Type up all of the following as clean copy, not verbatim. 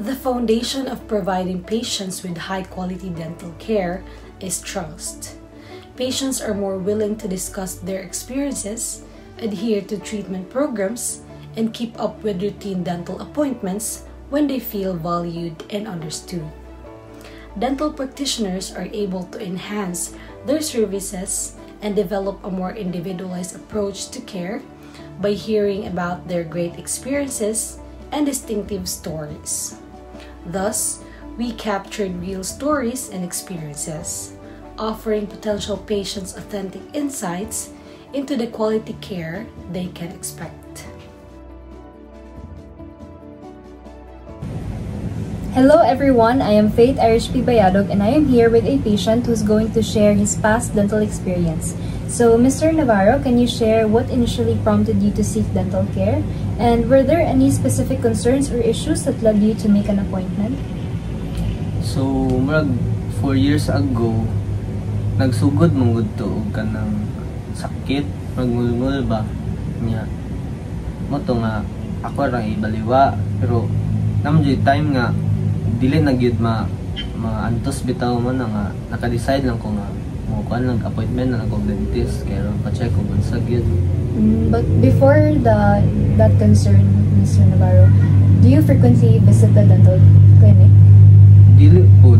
The foundation of providing patients with high-quality dental care is trust. Patients are more willing to discuss their experiences, adhere to treatment programs, and keep up with routine dental appointments when they feel valued and understood. Dental practitioners are able to enhance their services and develop a more individualized approach to care by hearing about their great experiences and distinctive stories. Thus, we captured real stories and experiences, offering potential patients authentic insights into the quality care they can expect. Hello everyone, I am Faith Irish P. Bayadog and I am here with a patient who's going to share his past dental experience. So Mr. Navarro, can you share what initially prompted you to seek dental care? And were there any specific concerns or issues that led you to make an appointment? So, 4 years ago, nagsugod mong to ka ng sakit, magmulmul ba niya. Mo to nga ako ra ibaliwa, pero namjoy time nga dili na gyud ma-antos bitaw man nga naka-decide lang ko nga mo kuan lang appointment na nag dentist kaya ron pa-check kung unsa gyud. But before that concern, Mr. Navarro, do you frequently visit the dental clinic? Dili po,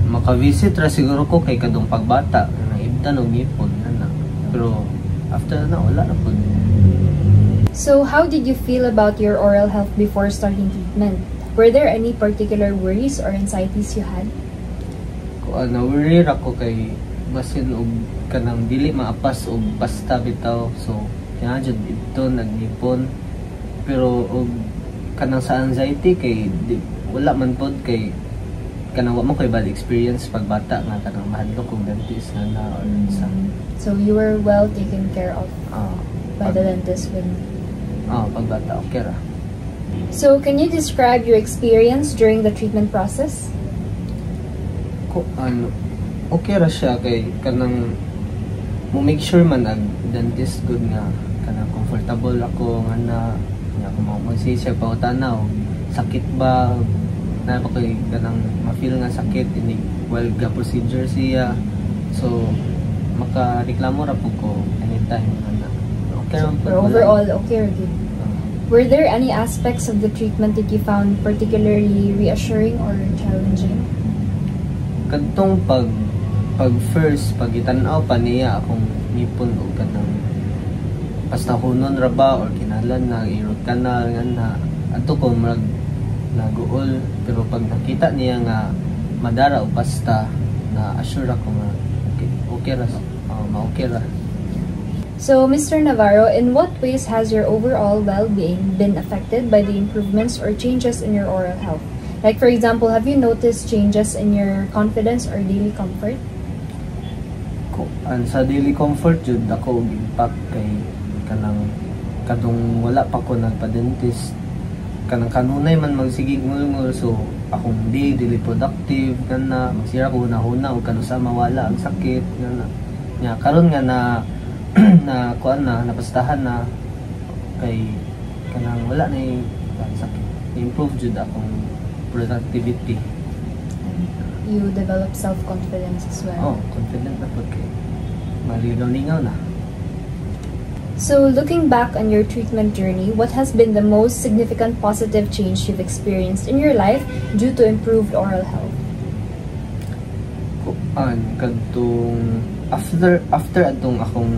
maka-visit ra siguro ko kay kadong pagbata nang ibtan og ngipon na. Pero after na wala na po. So how did you feel about your oral health before starting treatment? Were there any particular worries or anxieties you had? Na-worry ako kay basin og kanang dili maapas og basta bitaw, so kaya jud ito nagnipon. Pero og kanang sa anxiety kay wala man pod kay kanang wa man koy bad experience pag bata nga kanang mahadlok kong dentist na or sa. So you were well taken care of by the dentist when pag bata okay ra. So can you describe your experience during the treatment process? Okay ra siya kay kanang mo make sure man ang dentist good nga kanang comfortable ako nga na kung siya pautanaw sakit ba na pa kay kanang ma-feel nga sakit ini while ga procedure siya, so maka-reklamo ra po ko anytime na okay ra. So, overall okay or good? Were there any aspects of the treatment that you found particularly reassuring or challenging? Kadtong pag first pagitanaw pa niya akong ngipon o kanang pastahunon ra ba or kinalan na i-root canal nga na adto ko naguol, pero pag nakita niya nga madara o pasta na assure ako nga okay ra ma-okay ra. So Mr. Navarro, in what ways has your overall well-being been affected by the improvements or changes in your oral health? Like for example, have you noticed changes in your confidence or daily comfort? Sa daily comfort jud ako impact kay kanang kadung wala pa ko nagpa-dentist kanang kanunay man magsigig ngul-ngul, so akong dili productive kana magsira ko hunahuna o kanusa mawala ang sakit kana nya karon nga na kuan na napastahan na kay kanang wala na yung sakit, improve jud akong productivity. You develop self-confidence as well. Confident na po kay malinaw-lingaw na. So looking back on your treatment journey, what has been the most significant positive change you've experienced in your life due to improved oral health? Kadtong after atong akong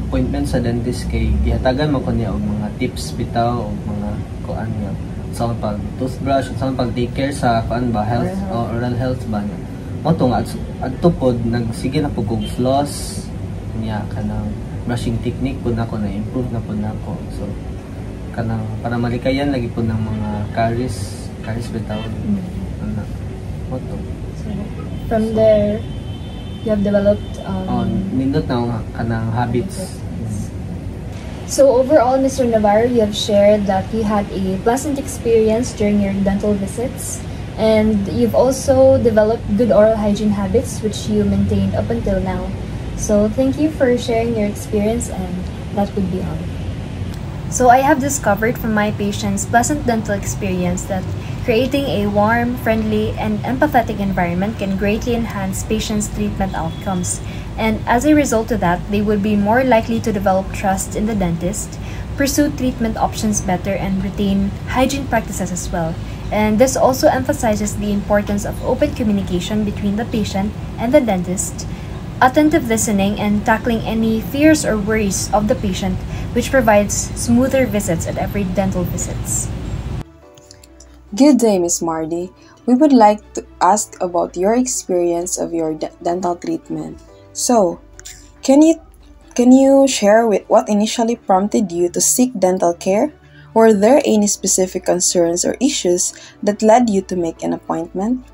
appointment sa dentist kay gihatagan mo ko niya og mga tips bitaw og mga kuan niya sa pag toothbrush, sa pag take care sa kuan ba health o oral health ba niya. Mo to nga adto pod nagsige na pug floss niya kanang brushing technique pud nako na improve na pud nako. So kanang para malikayan lagi pud ng mga caries bitaw. Mo to. So from there you have developed nindot na kanang habits. So overall, Mr. Navarro, you have shared that you had a pleasant experience during your dental visits, and you've also developed good oral hygiene habits which you maintained up until now. So thank you for sharing your experience, and that would be all. So I have discovered from my patients' pleasant dental experience that creating a warm, friendly, and empathetic environment can greatly enhance patients' treatment outcomes. And as a result of that, they would be more likely to develop trust in the dentist, pursue treatment options better, and retain hygiene practices as well. And this also emphasizes the importance of open communication between the patient and the dentist, attentive listening, and tackling any fears or worries of the patient, which provides smoother visits at every dental visits. Good day, Ms. Mardy. We would like to ask about your experience of your dental treatment. So, can you share what initially prompted you to seek dental care? Were there any specific concerns or issues that led you to make an appointment?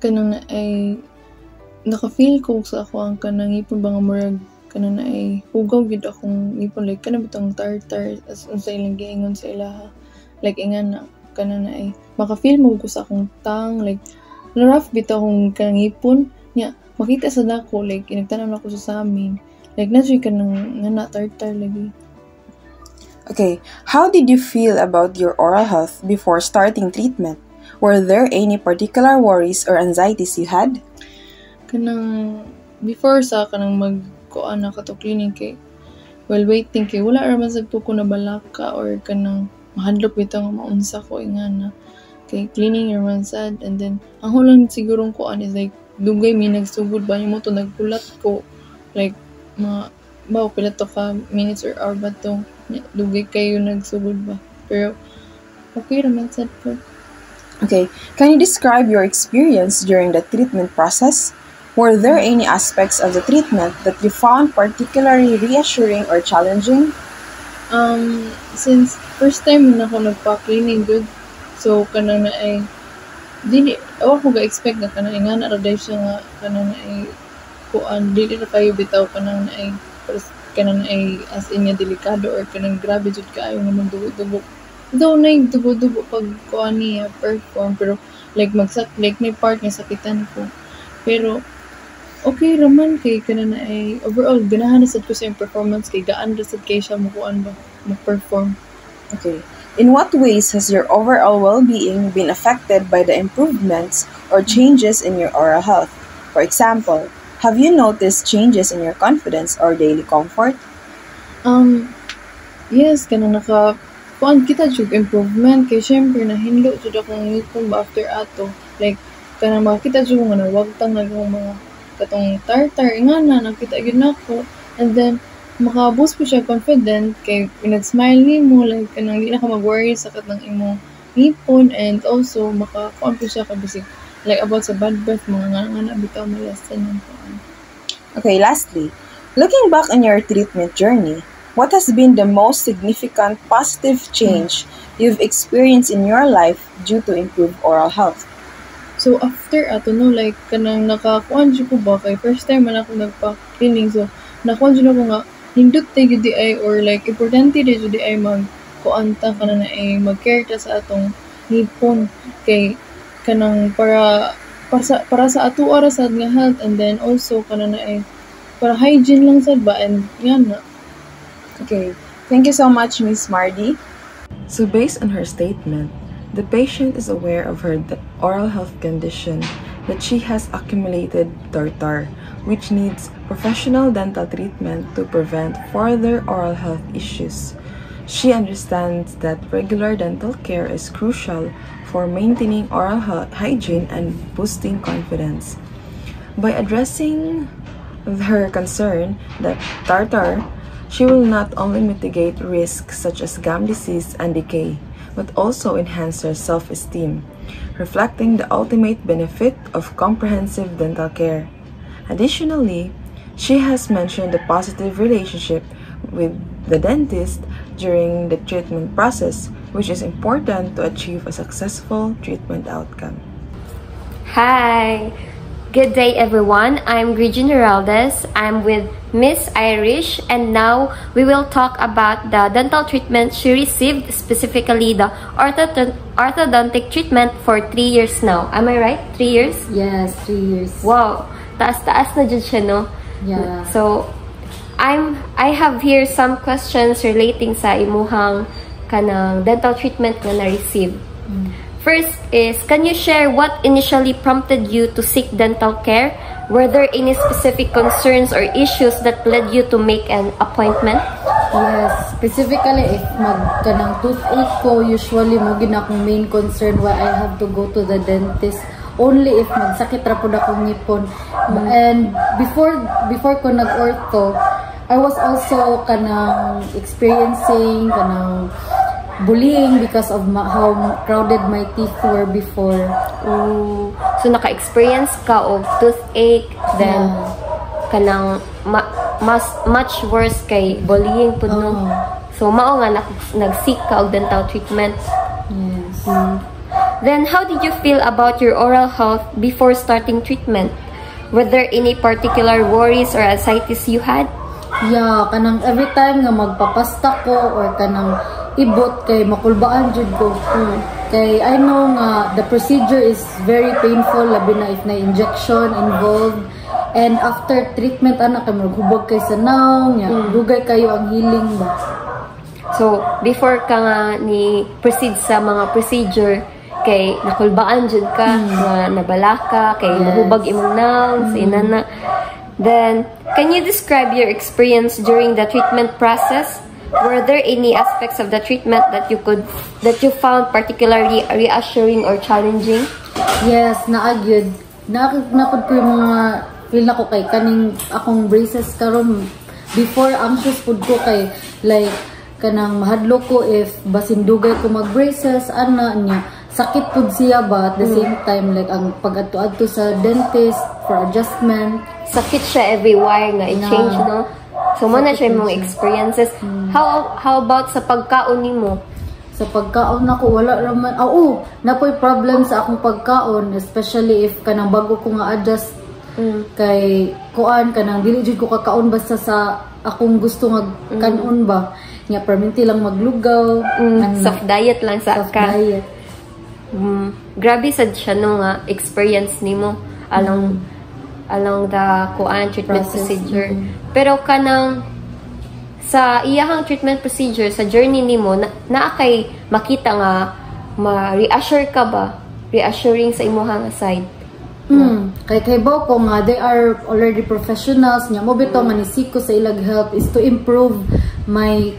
Kanang ay naka-feel ko sa ako ang kanang ipon ba nga murag kanang ay hugaw gid akong ipon like kanang bitong tartar as sa ilang giingon sa ilaha like ingan na kanang ay maka-feel mo ko sa akong tang like rough bitaw akong kanang ipon nya makita sa nako like inagtanan ako sa amin like nasay kanang nga na tartar lagi. Okay, how did you feel about your oral health before starting treatment? Were there any particular worries or anxieties you had? Kanang before sa kanang magkuan na kato cleaning kay while waiting kay wala ra man sad ko na balaka or kanang mahadlok bitaw nga maunsa ko ingana kay cleaning ra man sad and then ang hulang sigurong kuan is like dugay mi nagsugod ba mo to nagkulat ko like mga bawo pila to ka minutes or hour ba to dugay kayo nagsugod ba pero okay ra man sad ko. Okay, can you describe your experience during the treatment process? Were there any aspects of the treatment that you found particularly reassuring or challenging? Since first time na ako nagpa-cleaning good, so kanang na ay dili ako ko ga-expect na kanang nga na ra siya nga kanang na ay kuan dili na kayo bitaw kanang na ay kanang na ay as in nga delikado or kanang grabe jud kaayo nga magdugo-dugo. Though na yung dugo-dugo pag kuan niya perform pero like like may part nga sakitan ko. Pero okay raman kay kana na ay overall ganahan na sad ko sa yung performance kay gaan ra sad kay siya mo kuan ba mo-perform. Okay. In what ways has your overall well-being been affected by the improvements or changes in your oral health? For example, have you noticed changes in your confidence or daily comfort? Yes, kana naka kuan kita jud improvement kay syempre nahindlo jud akong ngipon ba after ato like kana makita jud nga nawagtang nagong mga katong tartar ingana nakita gyud nako and then maka-boost po siya confident kay pinag-smile nimo like kanang di na ka mag-worry sa katang imong ngipon and also maka-kuan po siya kabisig like about sa bad breath mga nga bitaw malasan yung kuan. Okay, lastly, looking back on your treatment journey, what has been the most significant positive change you've experienced in your life due to improved oral health? So after ato no like kanang nakakuan jud ko ba kay first time man ako nagpa-cleaning so nakuan jud ako nga hindot tay gyud ay or like importante jud ay mag-kuan ta kana na ay mag-care ta sa atong ngipon kay kanang para sa ato ara sad nga health and then also kana na ay para hygiene lang sad ba and yan na. Okay, thank you so much, Ms. Mardy. So based on her statement, the patient is aware of her oral health condition, that she has accumulated tartar, which needs professional dental treatment to prevent further oral health issues. She understands that regular dental care is crucial for maintaining oral hygiene and boosting confidence. By addressing her concern that tartar, she will not only mitigate risks such as gum disease and decay, but also enhance her self-esteem, reflecting the ultimate benefit of comprehensive dental care. Additionally, she has mentioned the positive relationship with the dentist during the treatment process, which is important to achieve a successful treatment outcome. Hi! Good day everyone, I'm Gregin Heraldez. I'm with Miss Irish and now we will talk about the dental treatment she received, specifically the orthodontic treatment for 3 years now. Am I right? 3 years? Yes, 3 years. Wow! Taas-taas na dyan siya, no? Yeah. So, I have here some questions relating sa imuhang kanang dental treatment nga na-receive. First is, can you share what initially prompted you to seek dental care? Were there any specific concerns or issues that led you to make an appointment? Yes, specifically if magkanang toothache ko, usually mo gina akong main concern why I have to go to the dentist. Only if magsakit ra pud akong ngipon. And before ko nag-ortho, I was also kanang experiencing kanang bullying because of how crowded my teeth were before. So naka-experience ka of toothache, then kanang much worse kay bullying pud no. So mao nga nag-seek ka og dental treatment. Yes. Then how did you feel about your oral health before starting treatment? Were there any particular worries or anxieties you had? Yeah, kanang every time nga magpapasta ko or kanang ibot kay makulbaan jud ko. Kay I know nga the procedure is very painful labi na if na injection involved. And after treatment anak kay maghubog kay sa naong nya dugay kayo ang healing ba. So before ka nga ni proceed sa mga procedure kay nakulbaan jud ka nga nabala ka kay mahubag imong naong sa inana. Then can you describe your experience during the treatment process? Were there any aspects of the treatment that you found particularly reassuring or challenging? Yes, naagyud. Napod ko yung mga feel ako kay kaning akong braces karon before anxious pud ko kay like kanang mahadlo ko if basin dugay ko mag braces ana niya sakit pud siya ba at the same time like ang pag-adto-adto sa dentist for adjustment sakit siya every wire nga i-change no. So, mo na siya mong experiences. How about sa pagkaon nimo? Sa pagkaon ako, wala naman. Napoy problem sa akong pagkaon. Especially if kanang bago ko nga adjust kay kuan, kanang dili jud ko kakaon basta sa akong gusto nga kanon ba. Nga, perminti lang maglugaw. Soft diet lang sa soft diet. Grabe sad siya nung experience nimo along the kuan treatment procedure. Pero kanang sa iyahang treatment procedure sa journey nimo naa kay makita nga ma-reassure ka ba? Reassuring sa imong side. Kay baw ko nga they are already professionals nya mo bitaw nga nisiko sa ilang help is to improve my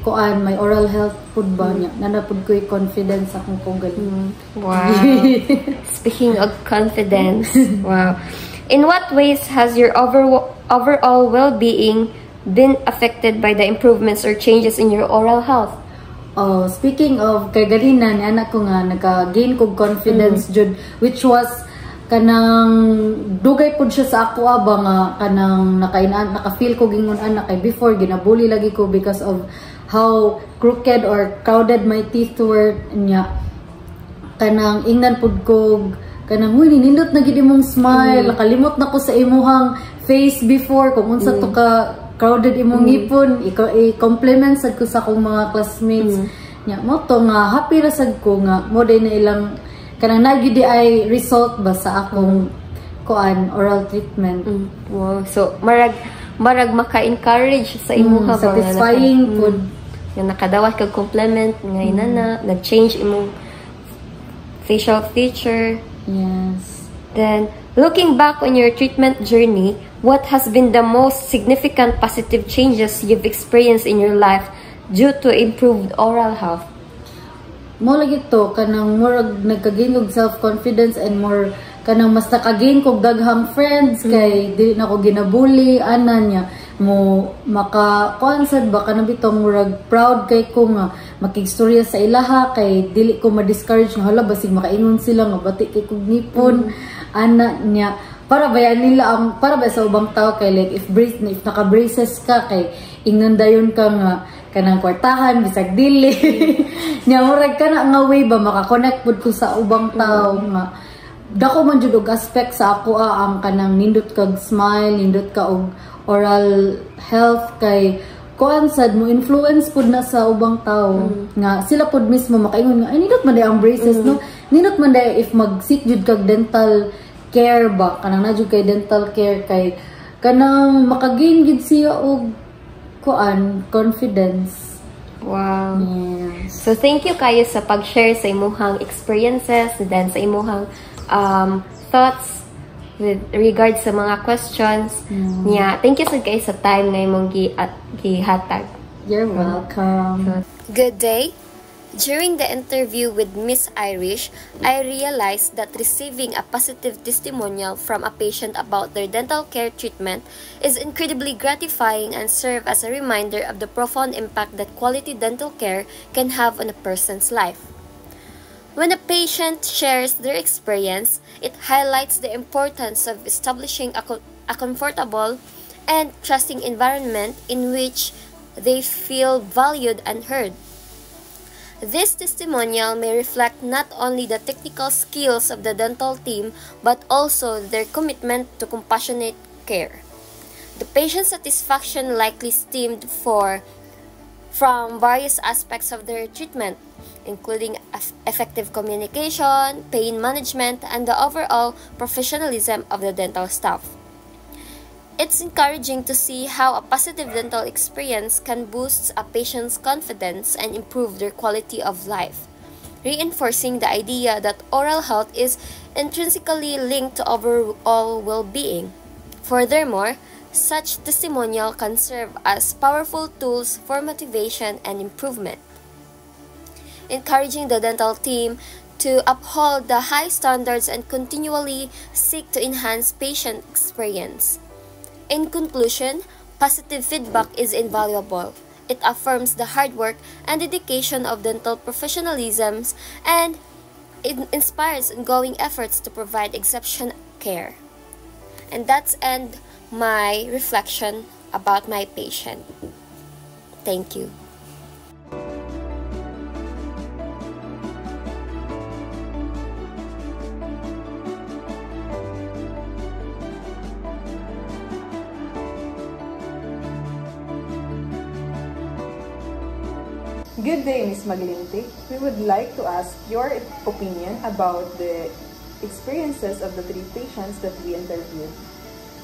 oral health pud ba nya nanapud ko confidence akong gali. Wow. Speaking of confidence, wow. In what ways has your overall well-being been affected by the improvements or changes in your oral health? Speaking of kay ganina ni anak ko nga naka-gain kog confidence jud which was kanang dugay pud siya sa ako ba nga kanang naka-feel ko gingon anak kay before ginabully lagi ko because of how crooked or crowded my teeth were nya kanang ingnan pud ko kanang huy nindot na gid imong smile nakalimot na ko sa imuhang face before kung unsa to ka crowded imong ngipon i-compliment sad ko sa akong mga classmates nya mo to nga happy ra sad ko nga mo day na ilang kanang nagyud ay result ba sa akong oral treatment. Wow, so marag maka-encourage sa imuha ba satisfying pud nga nakadawat kag compliment nga inana nag-change imong facial feature. Yes. Then, looking back on your treatment journey, what has been the most significant positive changes you've experienced in your life due to improved oral health? Mo lagi to kanang more nagka-gain og self-confidence and more kanang mas naka-gain kog daghang friends kay dili na ko ginabully ana niya mo maka-concert ba kanang bitong murag proud kay ko nga makigstorya sa ilaha kay dili ko ma-discourage nga hala basig makaingon sila nga bati kay kog ngipon ana niya para ba nila para ba sa ubang tao kay like if naka-braces ka kay ingnon dayon ka nga kanang kwartahan bisag dili nya murag kana nga way ba maka-connect pud ko sa ubang tao nga dako man jud og aspect sa ako ang kanang nindot kag smile nindot ka og oral health kay kuan sad mo influence pud na sa ubang tao nga sila pud mismo makaingon nga ay nindot man day ang braces no nindot man day if mag-seek jud kag dental care ba kanang na jud kay dental care kay kanang maka-gain gid siya og confidence. Wow. Yes. So thank you kayo sa pag-share sa imuhang experiences and then sa imuhang thoughts with regards sa mga questions. Yeah, thank you so guys sa time na imong gihatag. You're welcome. Good day. During the interview with Miss Irish, I realized that receiving a positive testimonial from a patient about their dental care treatment is incredibly gratifying and serve as a reminder of the profound impact that quality dental care can have on a person's life. When a patient shares their experience, it highlights the importance of establishing a comfortable and trusting environment in which they feel valued and heard. This testimonial may reflect not only the technical skills of the dental team but also their commitment to compassionate care. The patient's satisfaction likely stemmed from various aspects of their treatment, including effective communication, pain management, and the overall professionalism of the dental staff. It's encouraging to see how a positive dental experience can boost a patient's confidence and improve their quality of life, reinforcing the idea that oral health is intrinsically linked to overall well-being. Furthermore, such testimonial can serve as powerful tools for motivation and improvement, encouraging the dental team to uphold the high standards and continually seek to enhance patient experience. In conclusion, positive feedback is invaluable. It affirms the hard work and dedication of dental professionalism and it inspires ongoing efforts to provide exceptional care. And that's end my reflection about my patient. Thank you. Good day, Ms. Maglinte. We would like to ask your opinion about the experiences of the 3 patients that we interviewed.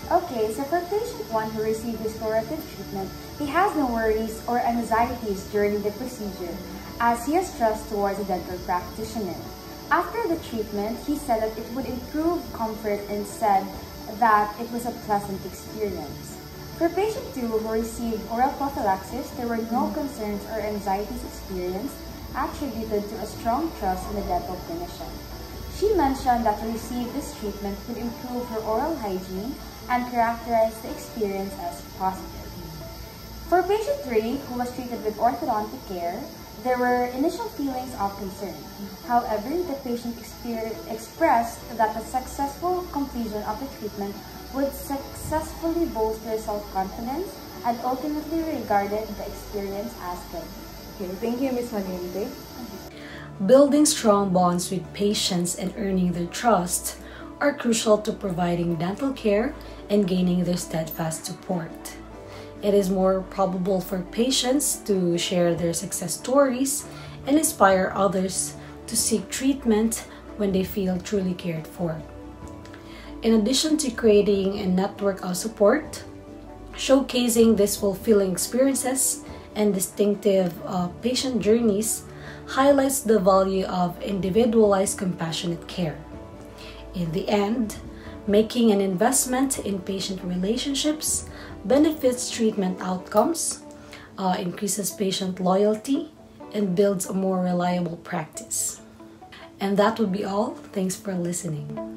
Okay, so for patient 1 who received restorative treatment, he has no worries or anxieties during the procedure as he has trust towards a dental practitioner. After the treatment, he said that it would improve comfort and said that it was a pleasant experience. For patient 2 who received oral prophylaxis, there were no concerns or anxieties experienced attributed to a strong trust in the dental clinician. She mentioned that to receive this treatment would improve her oral hygiene and characterized the experience as positive. For patient 3 who was treated with orthodontic care, there were initial feelings of concern. However, the patient expressed that the successful completion of the treatment would successfully bolster self-confidence and ultimately regarded the experience as good. Okay, thank you, Ms. Maglinte. Building strong bonds with patients and earning their trust are crucial to providing dental care and gaining their steadfast support. It is more probable for patients to share their success stories and inspire others to seek treatment when they feel truly cared for. In addition to creating a network of support, showcasing these fulfilling experiences and distinctive patient journeys highlights the value of individualized compassionate care. In the end, making an investment in patient relationships benefits treatment outcomes, increases patient loyalty, and builds a more reliable practice. And that would be all. Thanks for listening.